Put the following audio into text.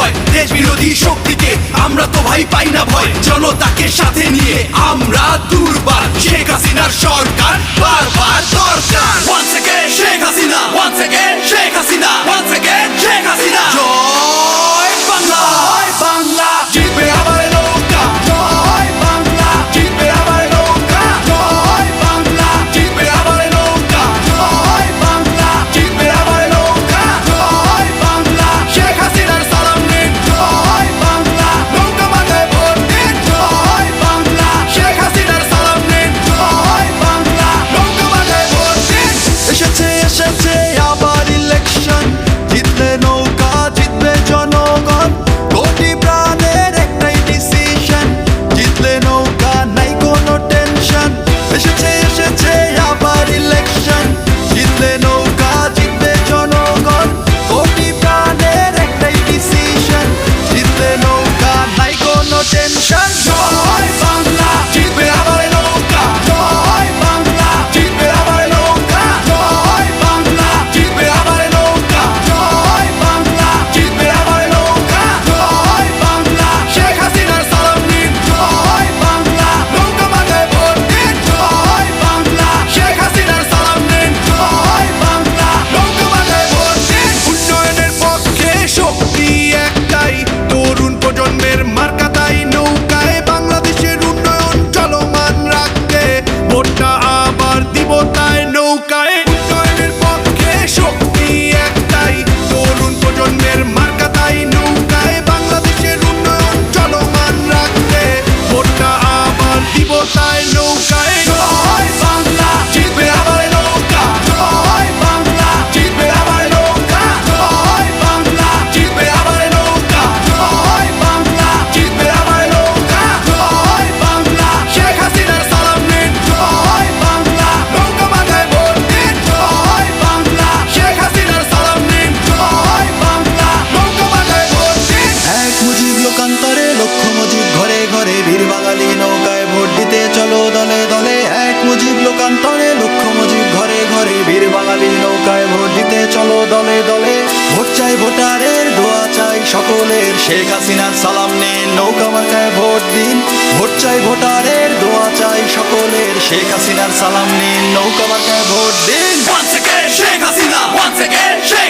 জয় দেশ বিরোধী শক্তিকে আমরা তো ভাই পাই না ভয় জনতাকে সাথে নিয়ে আমরা দুর্বার শেখ হাসিনার সরকার বারবার দরকার once again Sheikh Hasina once again Sheikh Hasina once again Sheikh Hasina জয় বাংলা বাংলা জিতবে আবার নৌকা জয় বাংলা জিতবে আবার নৌকা জয় বাংলা জিতবে আবার নৌকা জয় বাংলা জিতবে আবার নৌকা জয় বাংলা শেখ হাসিনার সালাম নিন জয় বাংলা নৌকা মাথায় ভোট দিন জয় বাংলা শেখ হাসিনার সালাম নিন জয় বাংলা নৌকা মাথায় ভোট দিন এসেছে এসেছে আবার ইলেকশন জিতলে নৌকা জিতবে জনগণ কোটি প্রাণের একটাই ডিসিশন জিতলে নৌকা নাই কোনো টেনশন এসেছে এসেছে আবার ইলেকশন জিতলে নৌকা জিতবে জনগণ কোটি প্রাণের একটাই ডিসিশন জিতলে নৌকা নাই কোনো টেনশন জয় বাংলা জিতবে আবার নৌকা জয় বাংলা জিতবে আবার নৌকা জয় বাংলা জিতবে আবার নৌকা জয় বাংলা জিতবে আবার নৌকা জয় বাংলা শেখ হাসিনার সালাম নিন জয় বাংলা নৌকা মাথায় ভোট দিন জয় বাংলা শেখ হাসিনার সালাম নিন জয় বাংলা নৌকা মাথায় ভোট দিন উন্নয়নের পক্ষে শক্তি একটাই তরুণ প্রজন্মের মার্কা তাই নৌকায় বাংলাদেশের উন্নয়ন চলমান রাখতে ভোটটা আবার দিব তাই নৌকায় উন্নয়নের পক্ষে শক্তি একটাই তরুণ প্রজন্মের মার্কা তাই নৌকায় বাংলাদেশের উন্নয়ন চলমান রাখতে ভোটটা আবার দিব তাই নৌকায় জয় বাংলা জিতবে আবার নৌকা জয় বাংলা জিতবে আবার নৌকা জয় বাংলা জিতবে আবার নৌকা জয় বাংলা জিতবে আবার নৌকা জয় বাংলা শেখ হাসিনার সালাম নিন জয় বাংলা নৌকা মাথায় ভোট দিন জয় বাংলা শেখ হাসিনার সালাম নিন জয় বাংলা নৌকা মাথায় ভোট দিন এক মুজিব লোকান্তরে লক্ষ মুজিব ঘরে ঘরে বীর বাঙালি নৌকায় ভোট দিতে চলো দলে দলে এক মুজিব লোকান্তরে লক্ষ মুজিব ঘরে ঘরে বীর বাঙালি নৌকায় ভোট দিতে চলো দলে দলে ভোট চাই ভোটারের দোয়া চাই সকলের শেখ হাসিনার সালাম নিন নৌকা মার্কায় ভোট দিন ভোট চাই ভোটারের দোয়া চাই সকলের শেখ হাসিনার সালাম নিন নৌকা মার্কায় ভোট দিন once again Sheikh Hasina once again Sheikh